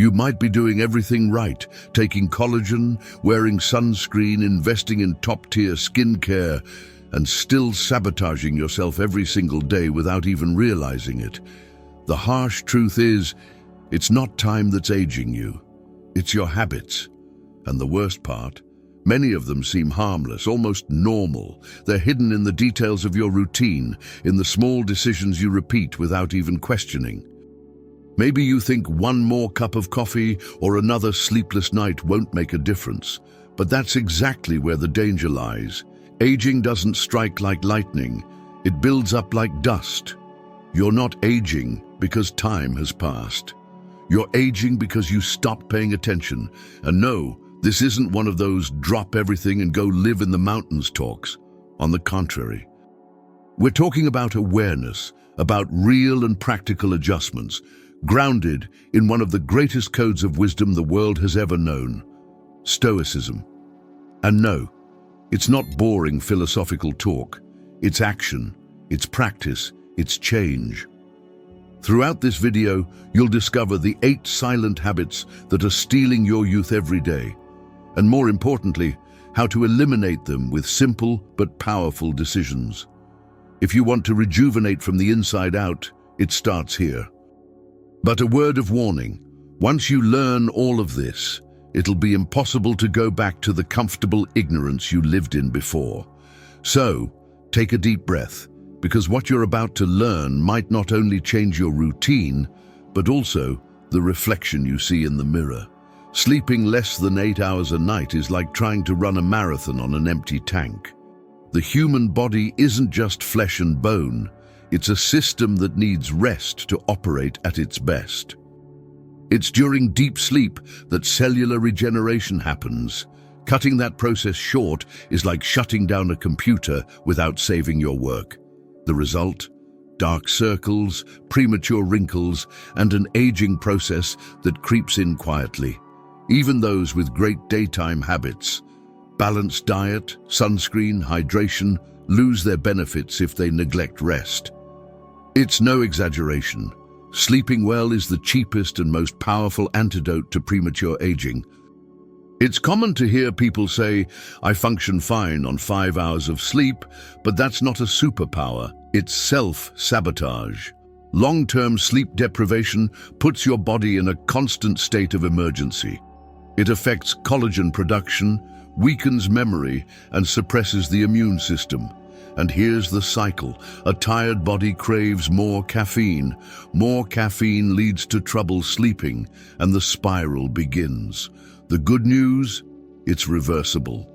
You might be doing everything right, taking collagen, wearing sunscreen, investing in top-tier skincare, and still sabotaging yourself every single day without even realizing it. The harsh truth is, it's not time that's aging you. It's your habits. And the worst part, many of them seem harmless, almost normal. They're hidden in the details of your routine, in the small decisions you repeat without even questioning. Maybe you think one more cup of coffee or another sleepless night won't make a difference, but that's exactly where the danger lies. Aging doesn't strike like lightning, it builds up like dust. You're not aging because time has passed. You're aging because you stopped paying attention. And no, this isn't one of those drop everything and go live in the mountains talks. On the contrary, we're talking about awareness, about real and practical adjustments, grounded in one of the greatest codes of wisdom the world has ever known, Stoicism. And no, it's not boring philosophical talk. It's action, it's practice, it's change. Throughout this video, you'll discover the 8 silent habits that are stealing your youth every day, and more importantly, how to eliminate them with simple but powerful decisions. If you want to rejuvenate from the inside out, it starts here. But a word of warning, once you learn all of this, it'll be impossible to go back to the comfortable ignorance you lived in before. So, take a deep breath, because what you're about to learn might not only change your routine, but also the reflection you see in the mirror. Sleeping less than 8 hours a night is like trying to run a marathon on an empty tank. The human body isn't just flesh and bone, it's a system that needs rest to operate at its best. It's during deep sleep that cellular regeneration happens. Cutting that process short is like shutting down a computer without saving your work. The result? Dark circles, premature wrinkles, and an aging process that creeps in quietly. Even those with great daytime habits, balanced diet, sunscreen, hydration, lose their benefits if they neglect rest. It's no exaggeration. Sleeping well is the cheapest and most powerful antidote to premature aging. It's common to hear people say, "I function fine on 5 hours of sleep," but that's not a superpower, it's self-sabotage. Long-term sleep deprivation puts your body in a constant state of emergency. It affects collagen production, weakens memory, and suppresses the immune system. And here's the cycle. A tired body craves more caffeine. More caffeine leads to trouble sleeping, and the spiral begins. The good news? It's reversible.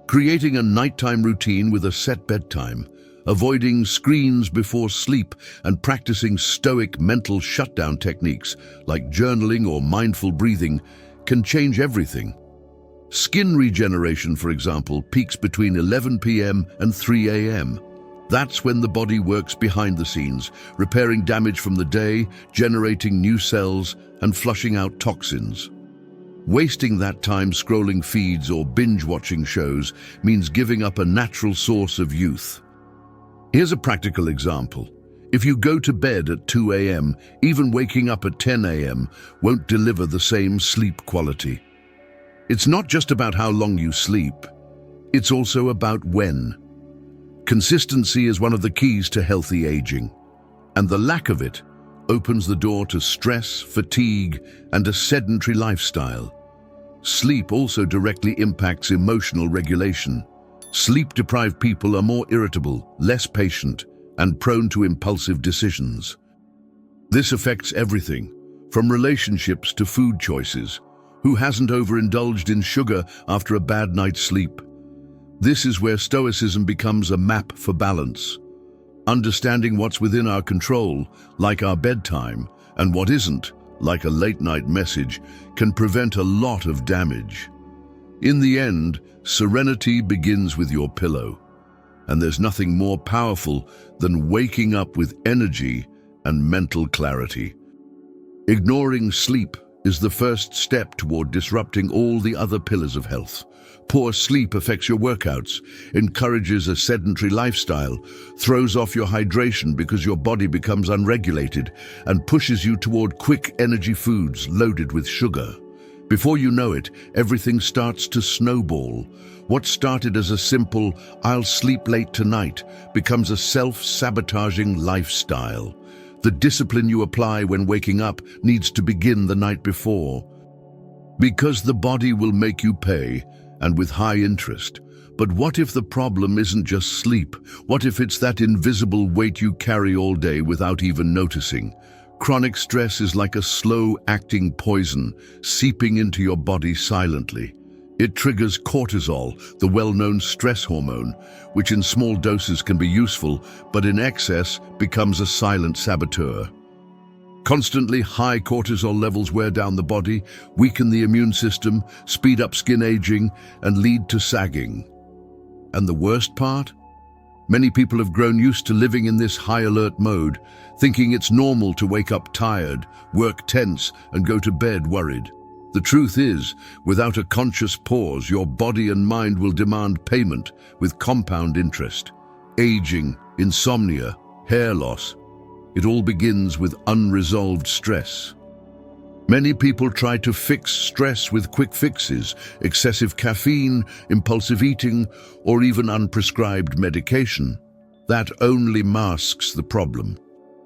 Creating a nighttime routine with a set bedtime, avoiding screens before sleep, and practicing stoic mental shutdown techniques like journaling or mindful breathing can change everything. Skin regeneration, for example, peaks between 11 p.m. and 3 a.m. That's when the body works behind the scenes, repairing damage from the day, generating new cells, and flushing out toxins. Wasting that time scrolling feeds or binge-watching shows means giving up a natural source of youth. Here's a practical example. If you go to bed at 2 a.m., even waking up at 10 a.m. won't deliver the same sleep quality. It's not just about how long you sleep, it's also about when. Consistency is one of the keys to healthy aging, and the lack of it opens the door to stress, fatigue, and a sedentary lifestyle. Sleep also directly impacts emotional regulation. Sleep-deprived people are more irritable, less patient, and prone to impulsive decisions. This affects everything, from relationships to food choices. Who hasn't overindulged in sugar after a bad night's sleep? This is where Stoicism becomes a map for balance. Understanding what's within our control, like our bedtime, and what isn't, like a late-night message, can prevent a lot of damage. In the end, serenity begins with your pillow, and there's nothing more powerful than waking up with energy and mental clarity. Ignoring sleep is the first step toward disrupting all the other pillars of health. Poor sleep affects your workouts, encourages a sedentary lifestyle, throws off your hydration because your body becomes unregulated, and pushes you toward quick energy foods loaded with sugar. Before you know it, everything starts to snowball. What started as a simple, "I'll sleep late tonight," becomes a self-sabotaging lifestyle. The discipline you apply when waking up needs to begin the night before. Because the body will make you pay, and with high interest. But what if the problem isn't just sleep? What if it's that invisible weight you carry all day without even noticing? Chronic stress is like a slow-acting poison, seeping into your body silently. It triggers cortisol, the well-known stress hormone, which in small doses can be useful, but in excess becomes a silent saboteur. Constantly high cortisol levels wear down the body, weaken the immune system, speed up skin aging, and lead to sagging. And the worst part? Many people have grown used to living in this high-alert mode, thinking it's normal to wake up tired, work tense, and go to bed worried. The truth is, without a conscious pause, your body and mind will demand payment with compound interest. Aging, insomnia, hair loss. It all begins with unresolved stress. Many people try to fix stress with quick fixes, excessive caffeine, impulsive eating, or even unprescribed medication. That only masks the problem.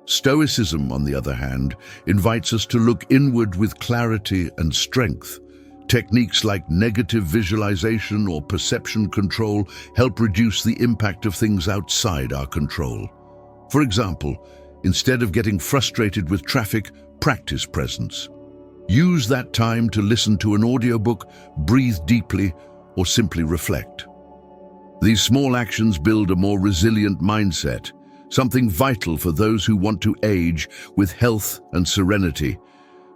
Stoicism, on the other hand, invites us to look inward with clarity and strength. Techniques like negative visualization or perception control help reduce the impact of things outside our control. For example, instead of getting frustrated with traffic, practice presence. Use that time to listen to an audiobook, breathe deeply, or simply reflect. These small actions build a more resilient mindset, something vital for those who want to age with health and serenity.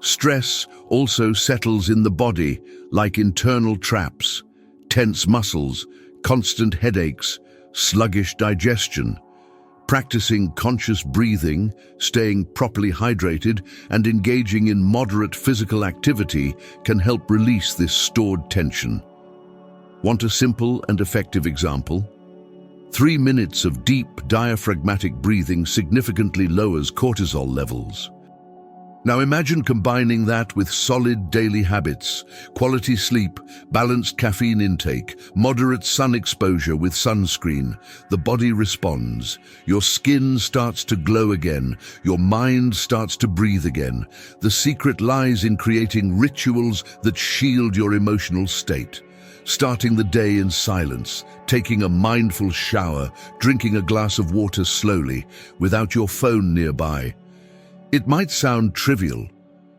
Stress also settles in the body like internal traps, tense muscles, constant headaches, sluggish digestion. Practicing conscious breathing, staying properly hydrated, and engaging in moderate physical activity can help release this stored tension. Want a simple and effective example? 3 minutes of deep diaphragmatic breathing significantly lowers cortisol levels. Now imagine combining that with solid daily habits, quality sleep, balanced caffeine intake, moderate sun exposure with sunscreen. The body responds. Your skin starts to glow again. Your mind starts to breathe again. The secret lies in creating rituals that shield your emotional state. Starting the day in silence, taking a mindful shower, drinking a glass of water slowly, without your phone nearby. It might sound trivial,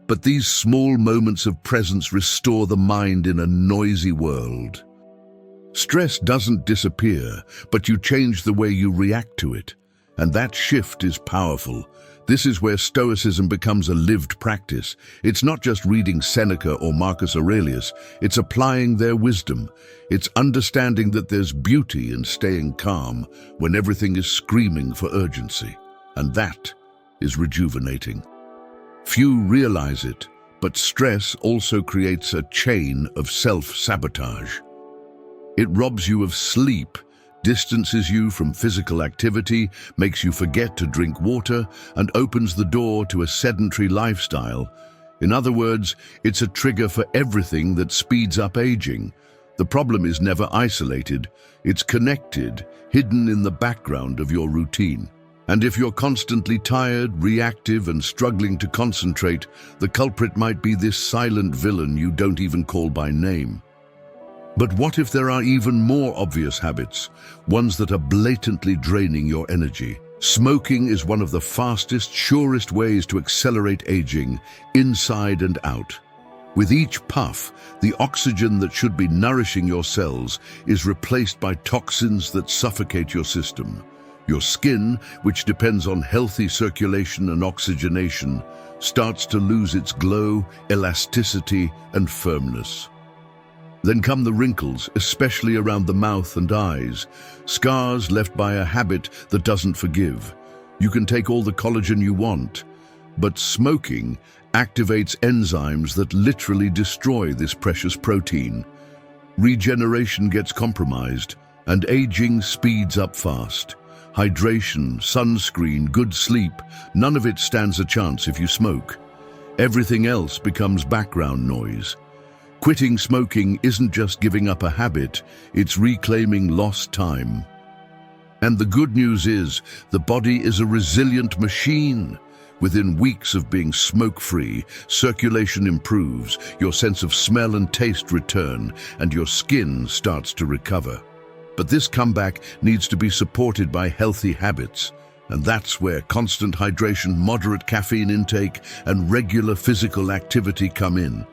but these small moments of presence restore the mind in a noisy world. Stress doesn't disappear, but you change the way you react to it, and that shift is powerful. This is where Stoicism becomes a lived practice. It's not just reading Seneca or Marcus Aurelius, it's applying their wisdom. It's understanding that there's beauty in staying calm when everything is screaming for urgency, and that is rejuvenating. Few realize it, but stress also creates a chain of self-sabotage. It robs you of sleep, distances you from physical activity, makes you forget to drink water, and opens the door to a sedentary lifestyle. In other words, it's a trigger for everything that speeds up aging. The problem is never isolated. It's connected, hidden in the background of your routine. And if you're constantly tired, reactive, and struggling to concentrate, the culprit might be this silent villain you don't even call by name. But what if there are even more obvious habits, ones that are blatantly draining your energy? Smoking is one of the fastest, surest ways to accelerate aging, inside and out. With each puff, the oxygen that should be nourishing your cells is replaced by toxins that suffocate your system. Your skin, which depends on healthy circulation and oxygenation, starts to lose its glow, elasticity, and firmness. Then come the wrinkles, especially around the mouth and eyes, scars left by a habit that doesn't forgive. You can take all the collagen you want, but smoking activates enzymes that literally destroy this precious protein. Regeneration gets compromised, and aging speeds up fast. Hydration, sunscreen, good sleep, none of it stands a chance if you smoke. Everything else becomes background noise. Quitting smoking isn't just giving up a habit, it's reclaiming lost time. And the good news is, the body is a resilient machine. Within weeks of being smoke-free, circulation improves, your sense of smell and taste return, and your skin starts to recover. But this comeback needs to be supported by healthy habits, and that's where constant hydration, moderate caffeine intake, and regular physical activity come in.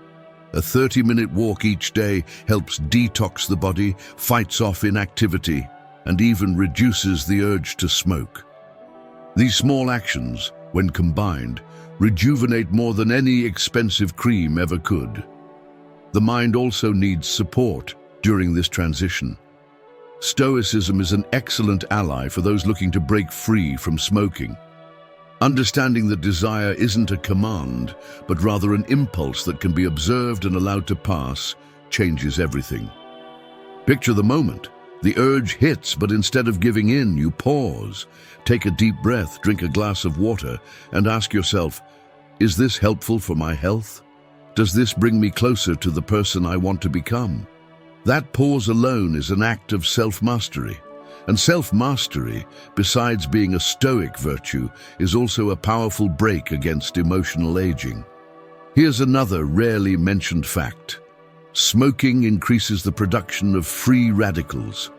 A 30-minute walk each day helps detox the body, fights off inactivity, and even reduces the urge to smoke. These small actions, when combined, rejuvenate more than any expensive cream ever could. The mind also needs support during this transition. Stoicism is an excellent ally for those looking to break free from smoking. Understanding that desire isn't a command, but rather an impulse that can be observed and allowed to pass, changes everything. Picture the moment. The urge hits, but instead of giving in, you pause. Take a deep breath, drink a glass of water, and ask yourself, is this helpful for my health? Does this bring me closer to the person I want to become? That pause alone is an act of self-mastery. And self-mastery, besides being a stoic virtue, is also a powerful brake against emotional aging. Here's another rarely mentioned fact. Smoking increases the production of free radicals,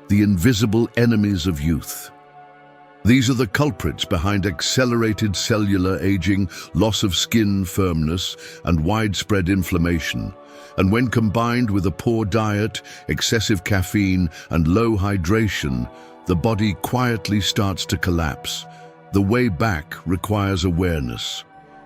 the invisible enemies of youth. These are the culprits behind accelerated cellular aging, loss of skin firmness, and widespread inflammation. And when combined with a poor diet, excessive caffeine, and low hydration, the body quietly starts to collapse. The way back requires awareness.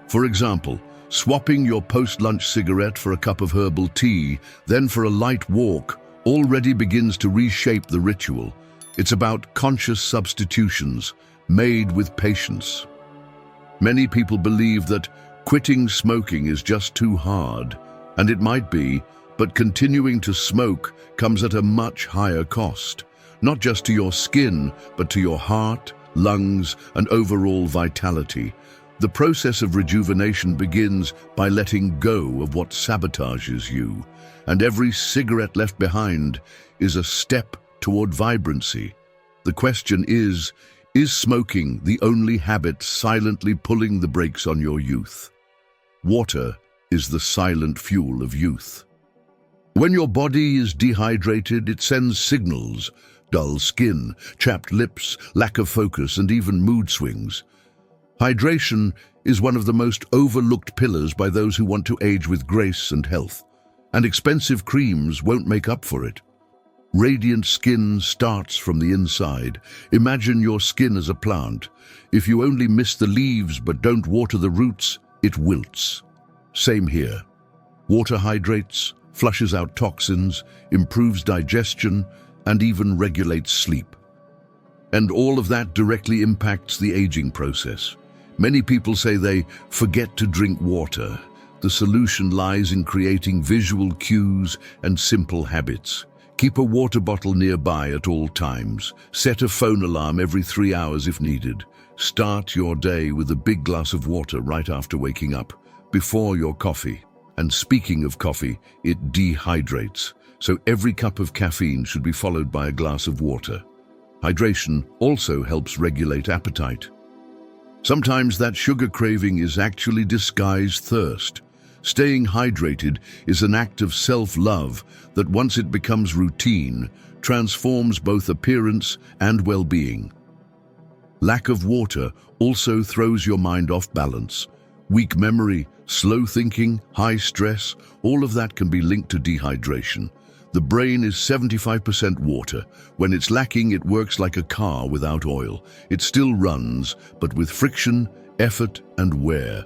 For example, swapping your post-lunch cigarette for a cup of herbal tea, then for a light walk, already begins to reshape the ritual. It's about conscious substitutions, made with patience. Many people believe that quitting smoking is just too hard, and it might be, but continuing to smoke comes at a much higher cost, not just to your skin, but to your heart, lungs, and overall vitality. The process of rejuvenation begins by letting go of what sabotages you, and every cigarette left behind is a step toward vibrancy. The question is smoking the only habit silently pulling the brakes on your youth? Water is the silent fuel of youth. When your body is dehydrated, it sends signals: dull skin, chapped lips, lack of focus, and even mood swings. Hydration is one of the most overlooked pillars by those who want to age with grace and health, and expensive creams won't make up for it. Radiant skin starts from the inside. Imagine your skin as a plant. If you only miss the leaves but don't water the roots, it wilts. Same here. Water hydrates, flushes out toxins, improves digestion, and even regulates sleep. And all of that directly impacts the aging process. Many people say they forget to drink water. The solution lies in creating visual cues and simple habits. Keep a water bottle nearby at all times. Set a phone alarm every 3 hours if needed. Start your day with a big glass of water right after waking up, before your coffee. And speaking of coffee, it dehydrates. So every cup of caffeine should be followed by a glass of water. Hydration also helps regulate appetite. Sometimes that sugar craving is actually disguised thirst. Staying hydrated is an act of self-love that, once it becomes routine, transforms both appearance and well-being. Lack of water also throws your mind off balance. Weak memory, slow thinking, high stress, all of that can be linked to dehydration. The brain is 75% water. When it's lacking, it works like a car without oil. It still runs, but with friction, effort, and wear.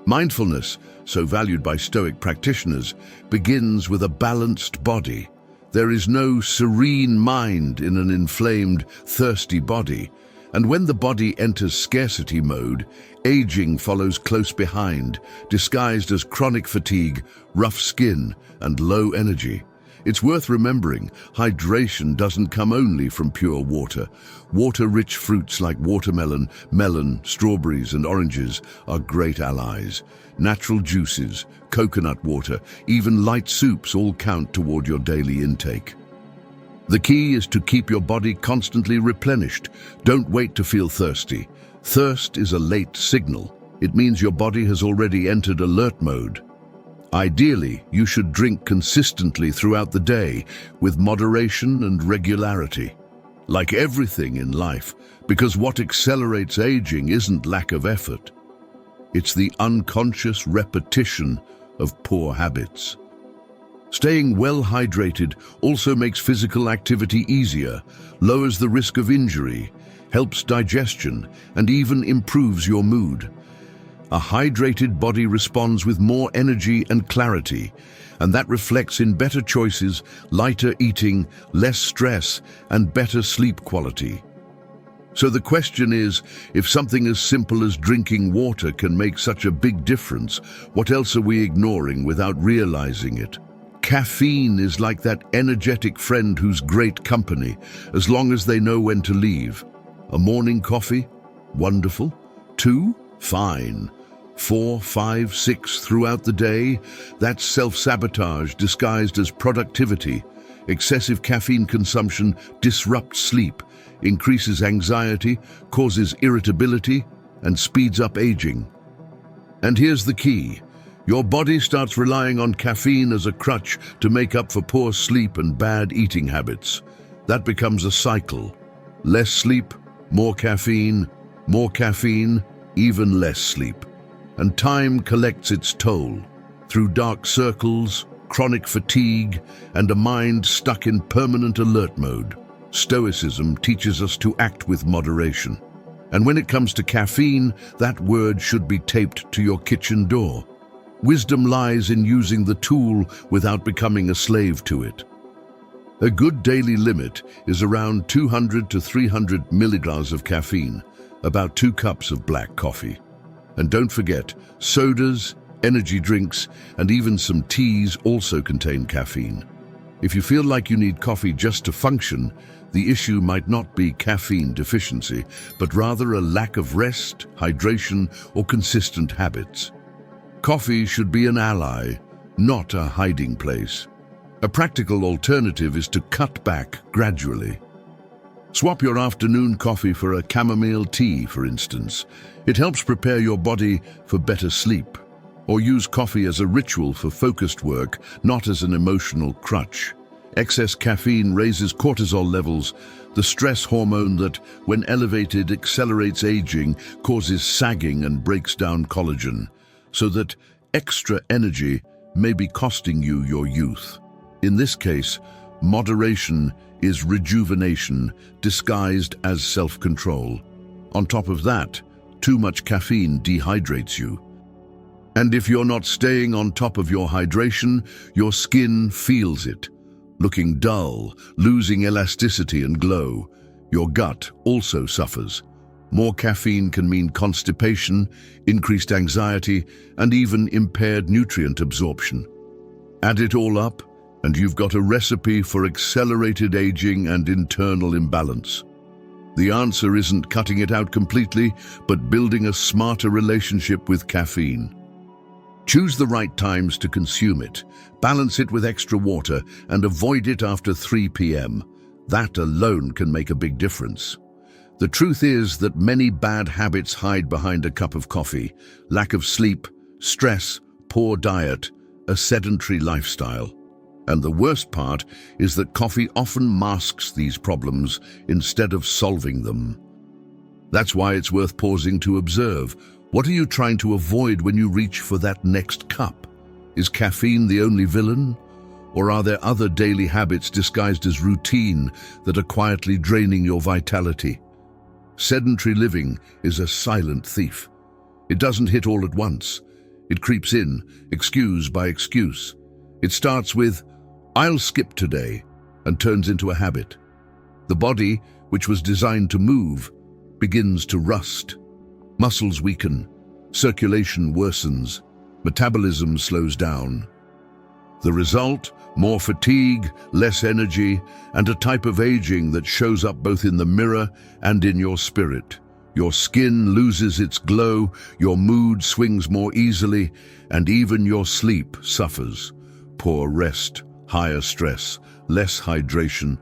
Mindfulness, so valued by Stoic practitioners, begins with a balanced body. There is no serene mind in an inflamed, thirsty body. And when the body enters scarcity mode, aging follows close behind, disguised as chronic fatigue, rough skin, and low energy. It's worth remembering, hydration doesn't come only from pure water. Water-rich fruits like watermelon, melon, strawberries, and oranges are great allies. Natural juices, coconut water, even light soups all count toward your daily intake. The key is to keep your body constantly replenished. Don't wait to feel thirsty. Thirst is a late signal. It means your body has already entered alert mode. Ideally, you should drink consistently throughout the day, with moderation and regularity. Like everything in life, because what accelerates aging isn't lack of effort. It's the unconscious repetition of poor habits. Staying well hydrated also makes physical activity easier, lowers the risk of injury, helps digestion, and even improves your mood. A hydrated body responds with more energy and clarity, and that reflects in better choices, lighter eating, less stress, and better sleep quality. So the question is, if something as simple as drinking water can make such a big difference, what else are we ignoring without realizing it? Caffeine is like that energetic friend who's great company, as long as they know when to leave. A morning coffee? Wonderful. 2? Fine. 4, 5, 6 throughout the day? That's self-sabotage disguised as productivity. Excessive caffeine consumption disrupts sleep, increases anxiety, causes irritability, and speeds up aging. And here's the key. Your body starts relying on caffeine as a crutch to make up for poor sleep and bad eating habits. That becomes a cycle. Less sleep, more caffeine, even less sleep. And time collects its toll through dark circles, chronic fatigue, and a mind stuck in permanent alert mode. Stoicism teaches us to act with moderation. And when it comes to caffeine, that word should be taped to your kitchen door. Wisdom lies in using the tool without becoming a slave to it. A good daily limit is around 200 to 300 milligrams of caffeine, about 2 cups of black coffee. And don't forget, sodas, energy drinks, and even some teas also contain caffeine. If you feel like you need coffee just to function, the issue might not be caffeine deficiency, but rather a lack of rest, hydration, or consistent habits. Coffee should be an ally, not a hiding place. A practical alternative is to cut back gradually. Swap your afternoon coffee for a chamomile tea, for instance. It helps prepare your body for better sleep. Or use coffee as a ritual for focused work, not as an emotional crutch. Excess caffeine raises cortisol levels, the stress hormone that, when elevated, accelerates aging, causes sagging and breaks down collagen, so that extra energy may be costing you your youth. In this case, moderation is rejuvenation disguised as self-control. On top of that, too much caffeine dehydrates you. And if you're not staying on top of your hydration, your skin feels it, looking dull, losing elasticity and glow. Your gut also suffers. More caffeine can mean constipation, increased anxiety, and even impaired nutrient absorption. Add it all up, and you've got a recipe for accelerated aging and internal imbalance. The answer isn't cutting it out completely, but building a smarter relationship with caffeine. Choose the right times to consume it, balance it with extra water, and avoid it after 3 p.m. That alone can make a big difference. The truth is that many bad habits hide behind a cup of coffee: lack of sleep, stress, poor diet, a sedentary lifestyle. And the worst part is that coffee often masks these problems instead of solving them. That's why it's worth pausing to observe. What are you trying to avoid when you reach for that next cup? Is caffeine the only villain? Or are there other daily habits disguised as routine that are quietly draining your vitality? Sedentary living is a silent thief. It doesn't hit all at once. It creeps in, excuse by excuse. It starts with, "I'll skip today," and turns into a habit. The body, which was designed to move, begins to rust. Muscles weaken, circulation worsens, metabolism slows down. The result? More fatigue, less energy, and a type of aging that shows up both in the mirror and in your spirit. Your skin loses its glow, your mood swings more easily, and even your sleep suffers. Poor rest, higher stress, less hydration.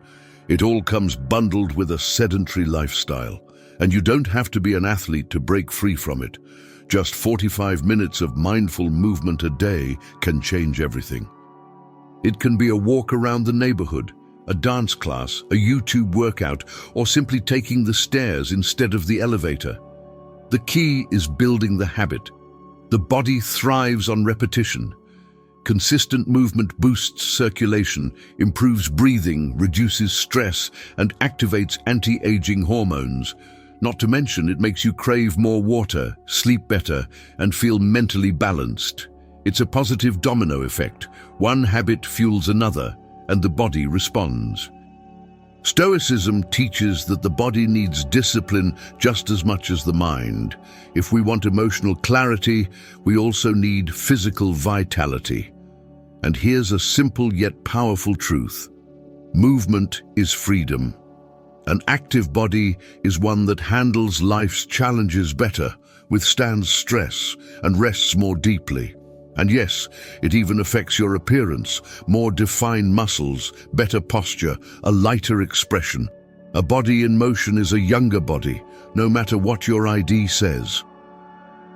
It all comes bundled with a sedentary lifestyle. And you don't have to be an athlete to break free from it. Just 45 minutes of mindful movement a day can change everything. It can be a walk around the neighborhood, a dance class, a YouTube workout, or simply taking the stairs instead of the elevator. The key is building the habit. The body thrives on repetition. Consistent movement boosts circulation, improves breathing, reduces stress, and activates anti-aging hormones. Not to mention, it makes you crave more water, sleep better, and feel mentally balanced. It's a positive domino effect. One habit fuels another, and the body responds. Stoicism teaches that the body needs discipline just as much as the mind. If we want emotional clarity, we also need physical vitality. And here's a simple yet powerful truth. Movement is freedom. An active body is one that handles life's challenges better, withstands stress, and rests more deeply. And yes, it even affects your appearance, more defined muscles, better posture, a lighter expression. A body in motion is a younger body, no matter what your ID says.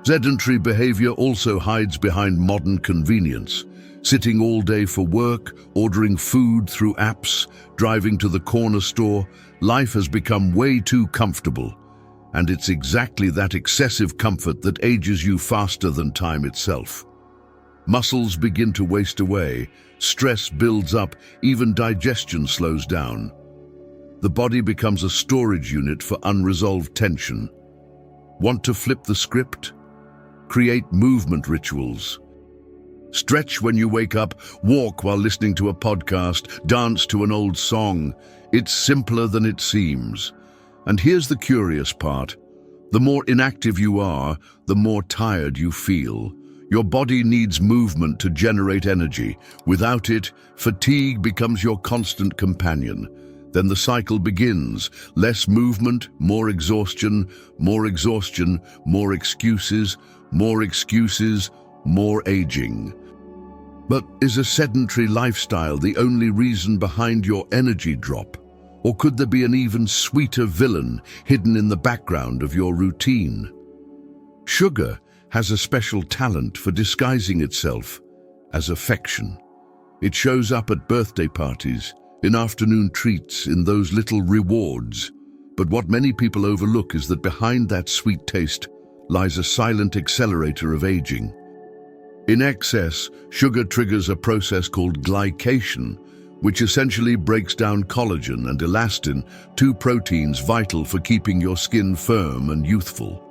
Sedentary behavior also hides behind modern convenience. Sitting all day for work, ordering food through apps, driving to the corner store, life has become way too comfortable. And it's exactly that excessive comfort that ages you faster than time itself. Muscles begin to waste away, stress builds up, even digestion slows down. The body becomes a storage unit for unresolved tension. Want to flip the script? Create movement rituals. Stretch when you wake up, walk while listening to a podcast, dance to an old song. It's simpler than it seems. And here's the curious part. The more inactive you are, the more tired you feel. Your body needs movement to generate energy. Without it, fatigue becomes your constant companion. Then the cycle begins. Less movement, more exhaustion, more exhaustion, more excuses, more excuses, more aging. But is a sedentary lifestyle the only reason behind your energy drop? Or could there be an even sweeter villain hidden in the background of your routine? Sugar has a special talent for disguising itself as affection. It shows up at birthday parties, in afternoon treats, in those little rewards. But what many people overlook is that behind that sweet taste lies a silent accelerator of aging. In excess, sugar triggers a process called glycation, which essentially breaks down collagen and elastin, two proteins vital for keeping your skin firm and youthful.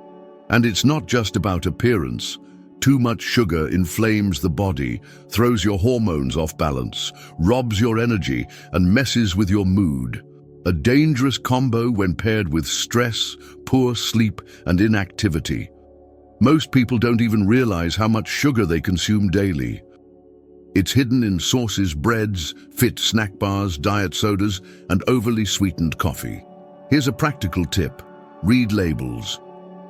And it's not just about appearance. Too much sugar inflames the body, throws your hormones off balance, robs your energy, and messes with your mood. A dangerous combo when paired with stress, poor sleep, and inactivity. Most people don't even realize how much sugar they consume daily. It's hidden in sauces, breads, fit snack bars, diet sodas, and overly sweetened coffee. Here's a practical tip. Read labels.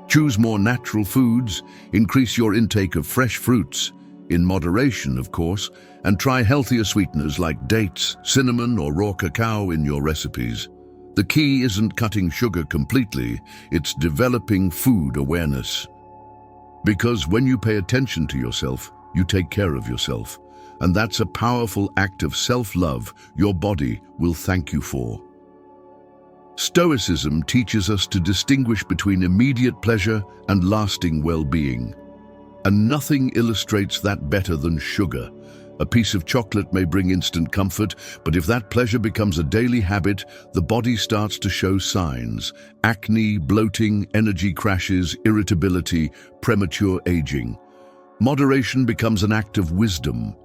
Choose more natural foods, increase your intake of fresh fruits, in moderation, of course, and try healthier sweeteners like dates, cinnamon, or raw cacao in your recipes. The key isn't cutting sugar completely, it's developing food awareness. Because when you pay attention to yourself, you take care of yourself. And that's a powerful act of self-love your body will thank you for. Stoicism teaches us to distinguish between immediate pleasure and lasting well-being. And nothing illustrates that better than sugar. A piece of chocolate may bring instant comfort, but if that pleasure becomes a daily habit, the body starts to show signs: acne, bloating, energy crashes, irritability, premature aging. Moderation becomes an act of wisdom.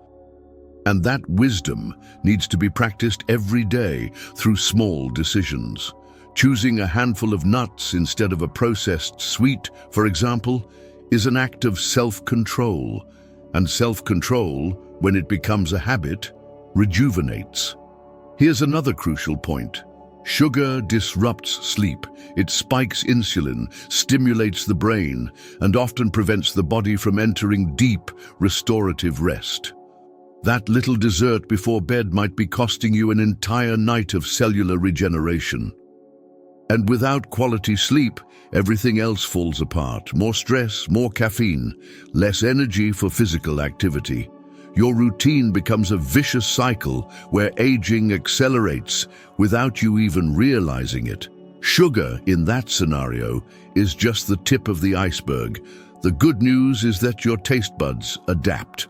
And that wisdom needs to be practiced every day through small decisions. Choosing a handful of nuts instead of a processed sweet, for example, is an act of self-control. And self-control, when it becomes a habit, rejuvenates. Here's another crucial point. Sugar disrupts sleep. It spikes insulin, stimulates the brain, and often prevents the body from entering deep, restorative rest. That little dessert before bed might be costing you an entire night of cellular regeneration. And without quality sleep, everything else falls apart. More stress, more caffeine, less energy for physical activity. Your routine becomes a vicious cycle where aging accelerates without you even realizing it. Sugar, in that scenario, is just the tip of the iceberg. The good news is that your taste buds adapt.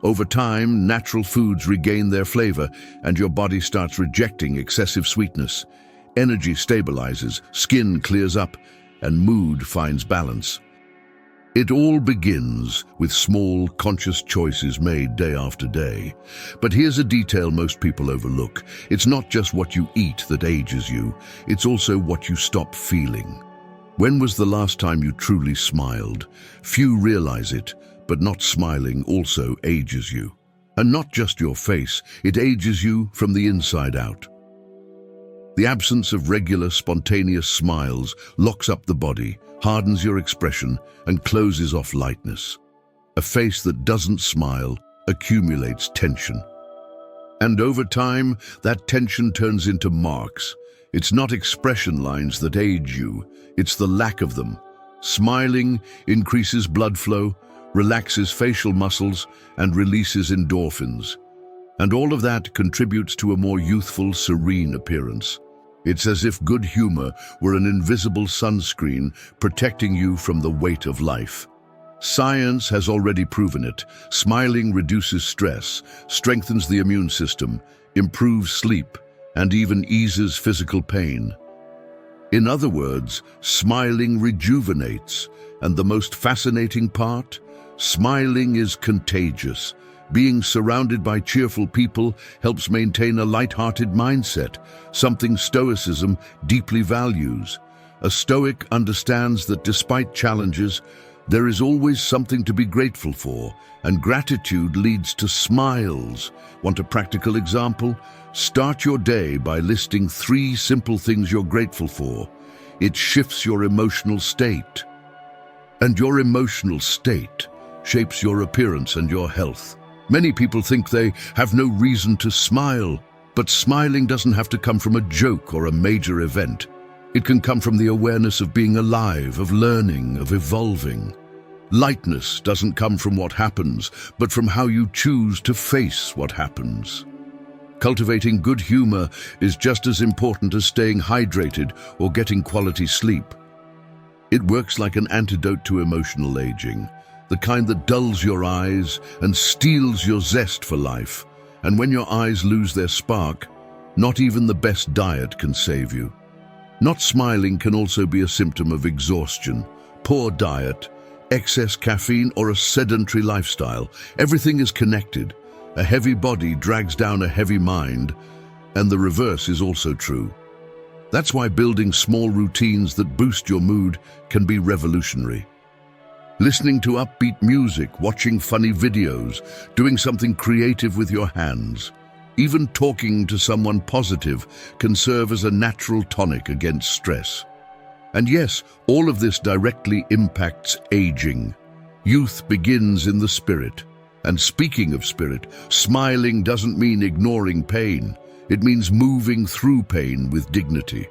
Over time, natural foods regain their flavor and your body starts rejecting excessive sweetness. Energy stabilizes, skin clears up, and mood finds balance. It all begins with small, conscious choices made day after day. But here's a detail most people overlook. It's not just what you eat that ages you, it's also what you stop feeling. When was the last time you truly smiled? Few realize it, but not smiling also ages you. And not just your face, it ages you from the inside out. The absence of regular, spontaneous smiles locks up the body, hardens your expression, and closes off lightness. A face that doesn't smile accumulates tension. And over time, that tension turns into marks. It's not expression lines that age you, it's the lack of them. Smiling increases blood flow, relaxes facial muscles, and releases endorphins. And all of that contributes to a more youthful, serene appearance. It's as if good humor were an invisible sunscreen protecting you from the weight of life. Science has already proven it. Smiling reduces stress, strengthens the immune system, improves sleep, and even eases physical pain. In other words, smiling rejuvenates. And the most fascinating part? Smiling is contagious. Being surrounded by cheerful people helps maintain a light-hearted mindset, something Stoicism deeply values. A Stoic understands that despite challenges, there is always something to be grateful for, and gratitude leads to smiles. Want a practical example? Start your day by listing 3 simple things you're grateful for. It shifts your emotional state. And your emotional state shapes your appearance and your health. Many people think they have no reason to smile, but smiling doesn't have to come from a joke or a major event. It can come from the awareness of being alive, of learning, of evolving. Lightness doesn't come from what happens, but from how you choose to face what happens. Cultivating good humor is just as important as staying hydrated or getting quality sleep. It works like an antidote to emotional aging. The kind that dulls your eyes and steals your zest for life. And when your eyes lose their spark, not even the best diet can save you. Not smiling can also be a symptom of exhaustion, poor diet, excess caffeine, or a sedentary lifestyle. Everything is connected. A heavy body drags down a heavy mind, and the reverse is also true. That's why building small routines that boost your mood can be revolutionary. Listening to upbeat music, watching funny videos, doing something creative with your hands. Even talking to someone positive can serve as a natural tonic against stress. And yes, all of this directly impacts aging. Youth begins in the spirit. And speaking of spirit, smiling doesn't mean ignoring pain. It means moving through pain with dignity.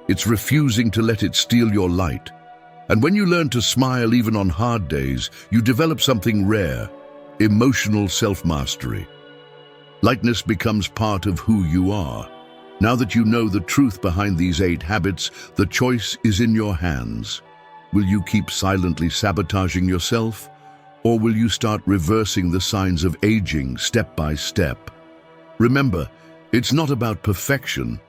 It's refusing to let it steal your light. And when you learn to smile even on hard days, you develop something rare, emotional self-mastery. Lightness becomes part of who you are. Now that you know the truth behind these 8 habits, the choice is in your hands. Will you keep silently sabotaging yourself? Or will you start reversing the signs of aging step by step? Remember, it's not about perfection.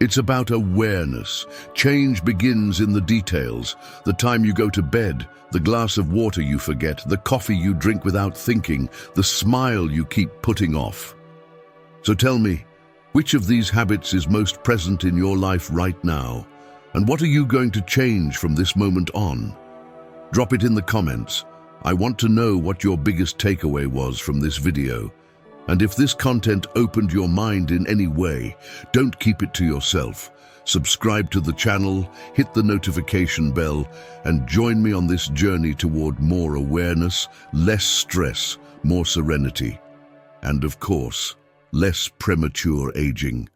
It's about awareness. Change begins in the details. The time you go to bed, the glass of water you forget, the coffee you drink without thinking, the smile you keep putting off. So tell me, which of these habits is most present in your life right now? And what are you going to change from this moment on? Drop it in the comments. I want to know what your biggest takeaway was from this video. And if this content opened your mind in any way, don't keep it to yourself. Subscribe to the channel, hit the notification bell, and join me on this journey toward more awareness, less stress, more serenity, and of course, less premature aging.